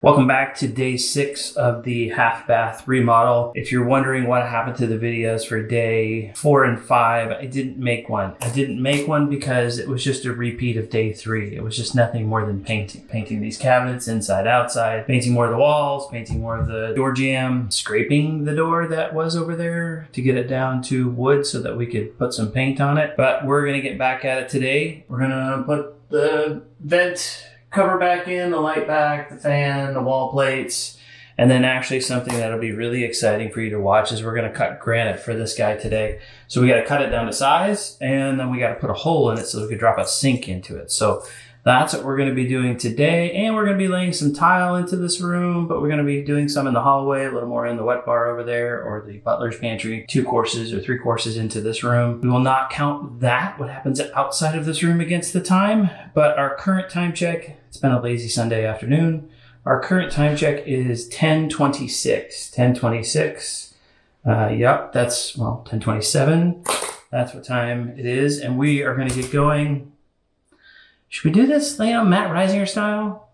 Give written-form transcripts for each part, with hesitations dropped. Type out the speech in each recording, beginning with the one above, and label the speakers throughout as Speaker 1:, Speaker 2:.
Speaker 1: Welcome back to day 6 of the half bath remodel. If you're wondering what happened to the videos for day 4 and 5, I didn't make one. I didn't make one because it was just a repeat of day 3. It was just nothing more than painting. Painting these cabinets inside, outside, painting more of the walls, painting more of the door jamb, scraping the door that was over there to get it down to wood so that we could put some paint on it. But we're gonna get back at it today. We're gonna put the vent cover back in, the light back, the fan, the wall plates, and then actually something that'll be really exciting for you to watch is we're going to cut granite for this guy today. So we got to cut it down to size, and then we got to put a hole in it so we could drop a sink into it. So that's what we're going to be doing today, and we're going to be laying some tile into this room, but we're going to be doing some in the hallway, a little more in the wet bar over there, or the butler's pantry, 2 courses or 3 courses into this room. We will not count that, what happens outside of this room, against the time, but our current time check, it's been a lazy Sunday afternoon. Our current time check is 10:26. 10:26. Yep, that's, well, 10:27. That's what time it is, and we are going to get going. Should we do this, Matt Risinger style?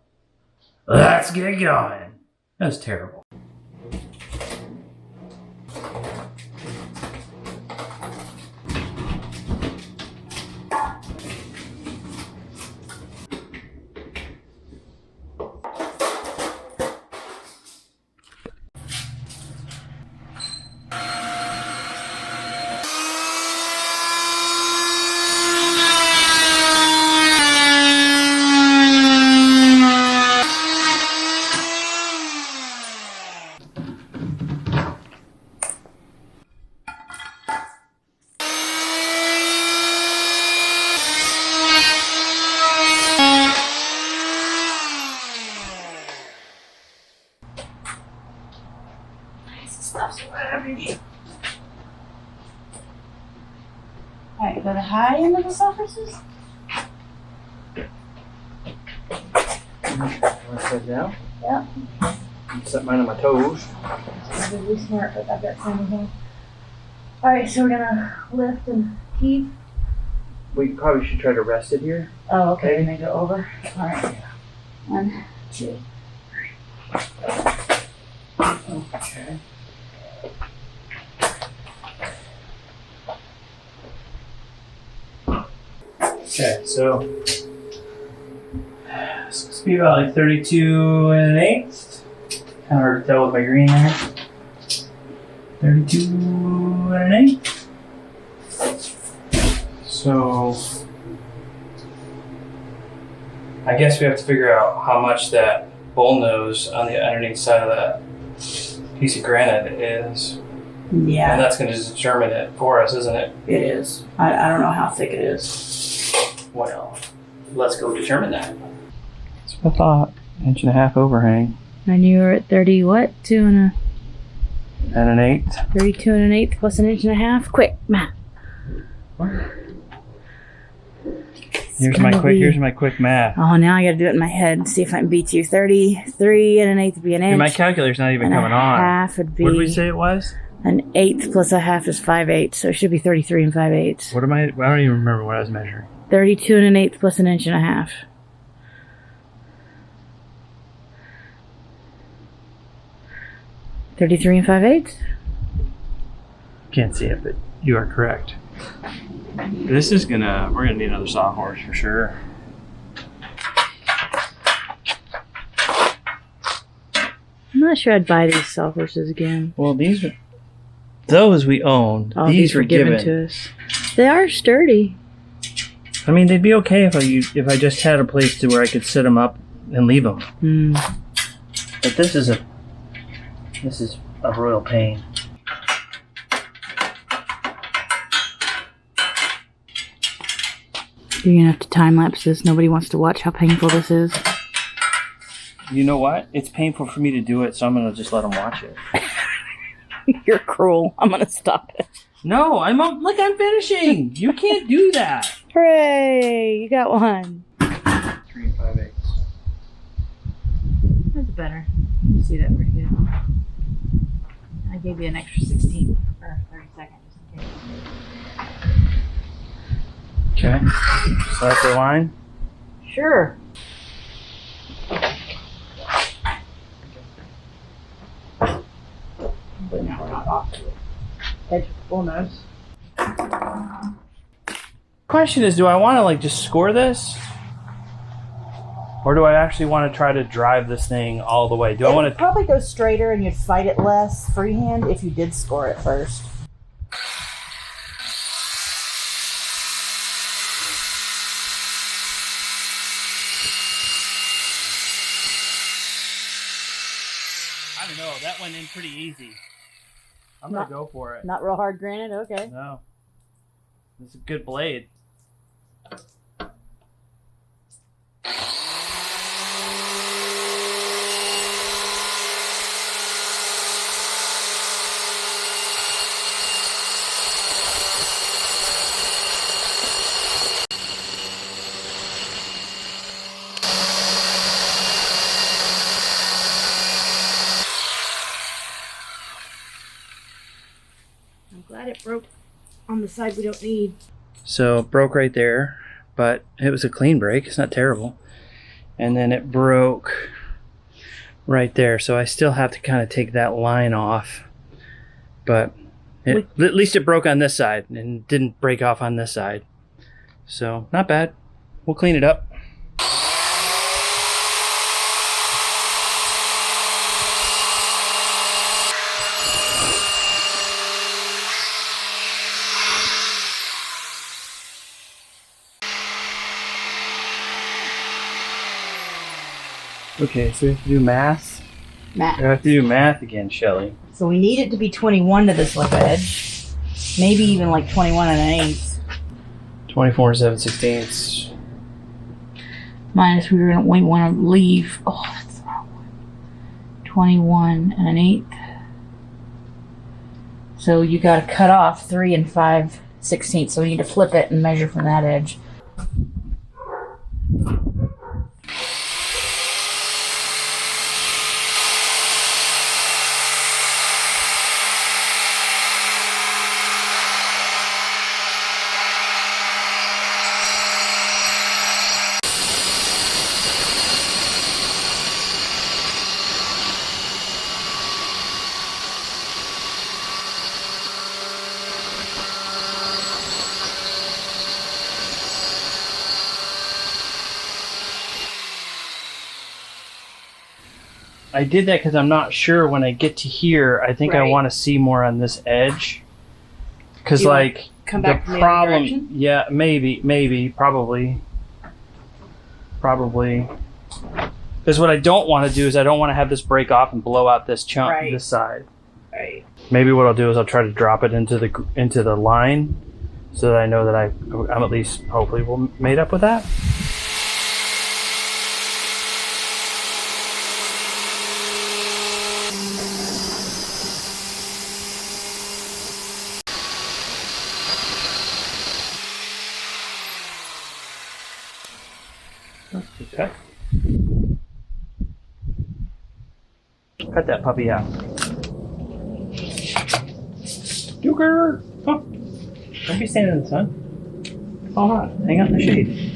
Speaker 1: Let's get going. That was terrible.
Speaker 2: Alright, go to high end of the surfaces.
Speaker 1: Want to sit down?
Speaker 2: Yep.
Speaker 1: Set mine on my toes.
Speaker 2: I'll be really smart, but I've got some of them. Alright, so we're gonna lift and heave.
Speaker 1: We probably should try to rest it here.
Speaker 2: Oh, okay, and then go over. Alright. 1, 2, 3.
Speaker 1: Okay. Okay, so this looks to be about like 32 1/8. Kind of hard to tell with my green there. 32 1/8. So I guess we have to figure out how much that bull nose on the underneath side of that piece of granite is.
Speaker 2: Yeah.
Speaker 1: And that's going to determine it for us, isn't it?
Speaker 2: It is. I don't know how thick it is.
Speaker 1: Well, let's go determine that. That's what I thought. 1.5 inch overhang.
Speaker 2: And you were at 30 what? 2 and a...
Speaker 1: 1/8.
Speaker 2: 32 1/8 plus 1.5 inches. Quick, math.
Speaker 1: Here's my quick math.
Speaker 2: Oh, now I gotta do it in my head. See if I can beat you. 33 1/8 would be an inch.
Speaker 1: Dude, my calculator's not even coming on.
Speaker 2: Half would be...
Speaker 1: What did we say it was?
Speaker 2: 1/8 plus 1/2 is 5/8, so it should be 33 5/8.
Speaker 1: What am I? I don't even remember what I was measuring.
Speaker 2: 32 1/8 plus 1.5 inches. 33 5/8.
Speaker 1: Can't see it, but you are correct. This is we're gonna need another sawhorse for sure.
Speaker 2: I'm not sure I'd buy these sawhorses again.
Speaker 1: Well, those we owned.
Speaker 2: Oh,
Speaker 1: these were given
Speaker 2: to us. They are sturdy.
Speaker 1: I mean, they'd be okay if I just had a place to where I could sit them up and leave them. But this is a royal pain.
Speaker 2: You're gonna have to time lapse this. Nobody wants to watch how painful this is.
Speaker 1: You know what? It's painful for me to do it, so I'm gonna just let them watch it.
Speaker 2: You're cruel. I'm gonna stop it.
Speaker 1: No, I'm finishing. You can't do that.
Speaker 2: Hooray! You got one.
Speaker 1: 3 5/8.
Speaker 2: That's better. You see that pretty good. I gave you an extra 16 or 30 seconds just in case.
Speaker 1: Okay. So that's the line?
Speaker 2: Sure. top off the edge of the bull nose.
Speaker 1: Question is, do I want to like just score this? Or do I actually want to try to drive this thing all the way? Do I want to
Speaker 2: probably go straighter and you'd fight it less freehand if you did score it first.
Speaker 1: I don't know, that went in pretty easy. I'm going to go for it.
Speaker 2: Not real hard granite? Okay.
Speaker 1: No. It's a good blade.
Speaker 2: I'm glad it broke on the side we don't need.
Speaker 1: So it broke right there, but it was a clean break. It's not terrible. And then it broke right there. So I still have to kind of take that line off. But at least it broke on this side and didn't break off on this side. So not bad. We'll clean it up. Okay, so we have to do math.
Speaker 2: Math.
Speaker 1: We have to do math again, Shelly.
Speaker 2: So we need it to be 21 to this lip edge. Maybe even like 21 and an eighth.
Speaker 1: 24 and 7/16.
Speaker 2: Minus we want to leave. Oh, that's the wrong one. 21 and an eighth. So you got to cut off 3 and 5/16. So we need to flip it and measure from that edge.
Speaker 1: I did that because I'm not sure when I get to here. I think I
Speaker 2: Right.
Speaker 1: want to see more on this edge. Because
Speaker 2: You wanna
Speaker 1: like
Speaker 2: come
Speaker 1: the
Speaker 2: back from the other
Speaker 1: problem,
Speaker 2: direction?
Speaker 1: yeah, maybe, probably. Because what I don't want to do is I don't want to have this break off and blow out this chunk,
Speaker 2: Right.
Speaker 1: this side.
Speaker 2: Right.
Speaker 1: Maybe what I'll do is I'll try to drop it into the line, so that I know that I'm at least hopefully made up with that. Okay. Cut that puppy out. Duker! Oh. Don't be standing in the sun. Oh, hot. Hang out in the shade.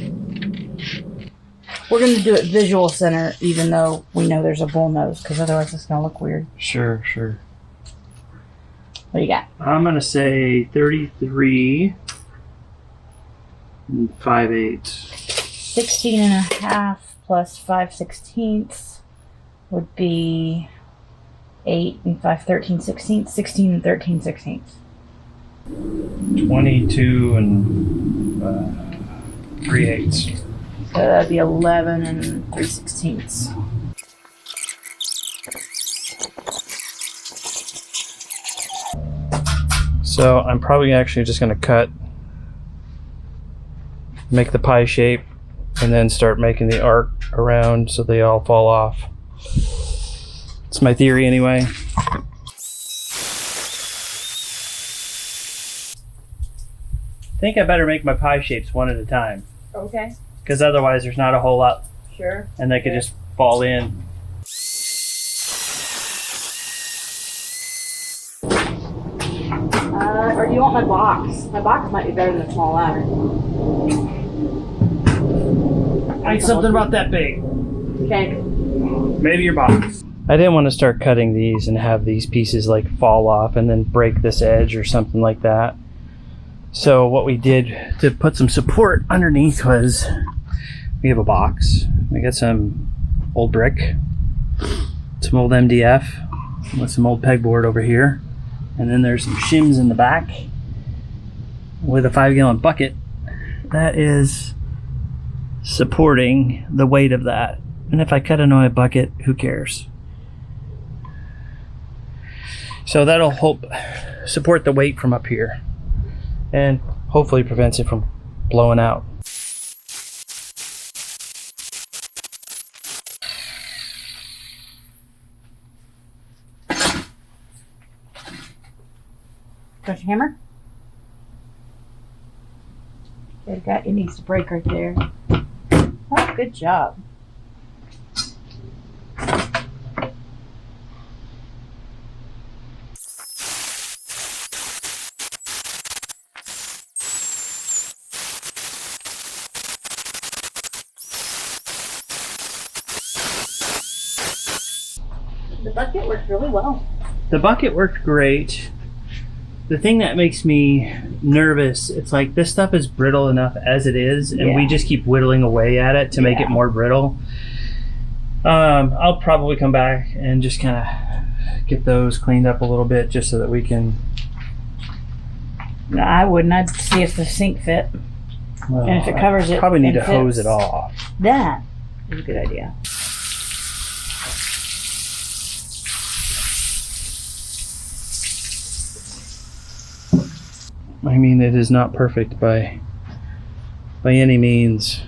Speaker 2: We're going to do it visual center, even though we know there's a bull nose, because otherwise it's going to look weird.
Speaker 1: Sure.
Speaker 2: What do you got?
Speaker 1: I'm going to say 33 and 5/8.
Speaker 2: 16 and a half plus 5/16 would be 8 and 5/13/16. 16 and 13/16.
Speaker 1: 22 and 3/8.
Speaker 2: So that'd be 11 and 3/16.
Speaker 1: So I'm probably actually just going to make the pie shape, and then start making the arc around so they all fall off. It's my theory anyway. I think I better make my pie shapes one at a time,
Speaker 2: Okay,
Speaker 1: because otherwise there's not a whole lot,
Speaker 2: sure.
Speaker 1: and they could just fall in.
Speaker 2: Or do you want my box? My box might be better than a small ladder.
Speaker 1: I need something about that big.
Speaker 2: Okay.
Speaker 1: Maybe your box. I didn't want to start cutting these and have these pieces like fall off and then break this edge or something like that. So what we did to put some support underneath was we have a box. We got some old brick, some old MDF with some old pegboard over here. And then there's some shims in the back with a 5-gallon bucket that is supporting the weight of that. And if I cut into my bucket, who cares? So that'll help support the weight from up here and hopefully prevents it from blowing out.
Speaker 2: Got your hammer? It needs to break right there. Oh, good job. The bucket worked really well.
Speaker 1: The bucket worked great. The thing that makes me nervous, it's like this stuff is brittle enough as it is, and we just keep whittling away at it to make it more brittle. I'll probably come back and just kind of get those cleaned up a little bit just so that we can...
Speaker 2: No, I wouldn't. I'd see if the sink fit.
Speaker 1: Well,
Speaker 2: and if it covers it,
Speaker 1: probably need to
Speaker 2: fits,
Speaker 1: hose it off.
Speaker 2: That is a good idea.
Speaker 1: I mean, it is not perfect by any means,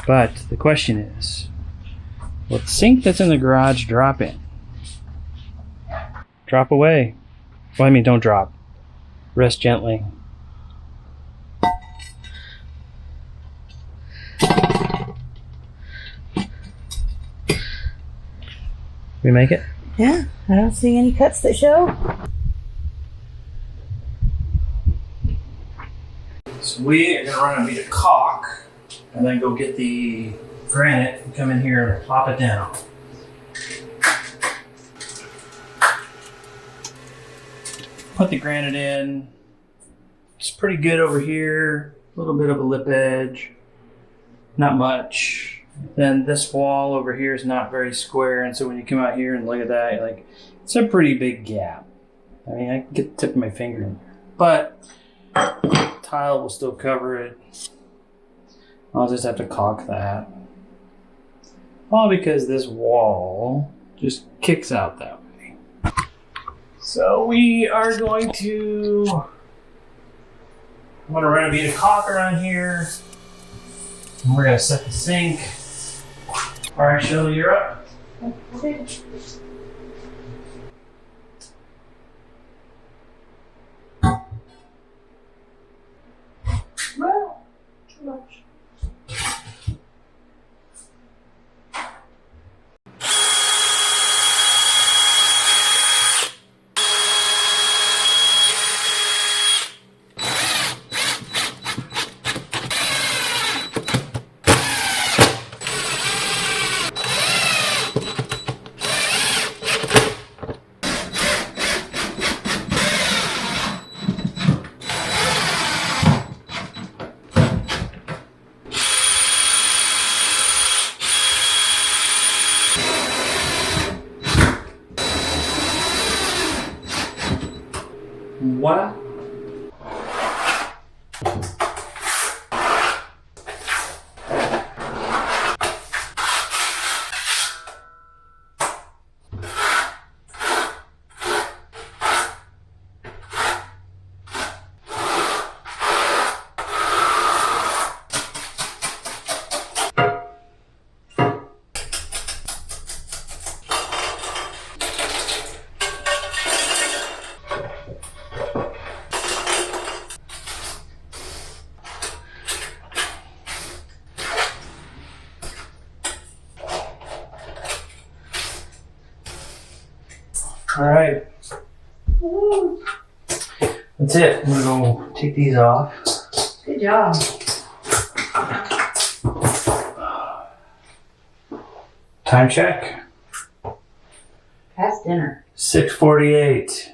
Speaker 1: but the question is, will the sink that's in the garage drop in? Drop away. Well, I mean, don't drop. Rest gently. We make it?
Speaker 2: Yeah, I don't see any cuts that show.
Speaker 1: So we are going to run a bead of caulk and then go get the granite and come in here and plop it down. Put the granite in. It's pretty good over here. A little bit of a lip edge. Not much. Then this wall over here is not very square, and so when you come out here and look at that, you're like, it's a pretty big gap. I mean, I can get the tip of my finger in there. But tile will still cover it. I'll just have to caulk that. All because this wall just kicks out that way. So we are going to... I'm going to run a bead of caulk around here. And we're going to set the sink. All right, Shirley, you're up.
Speaker 2: Okay. Well, too much.
Speaker 1: Voila. All right. That's it. I'm gonna go take these off.
Speaker 2: Good job.
Speaker 1: Time check.
Speaker 2: Past dinner.
Speaker 1: 6:48.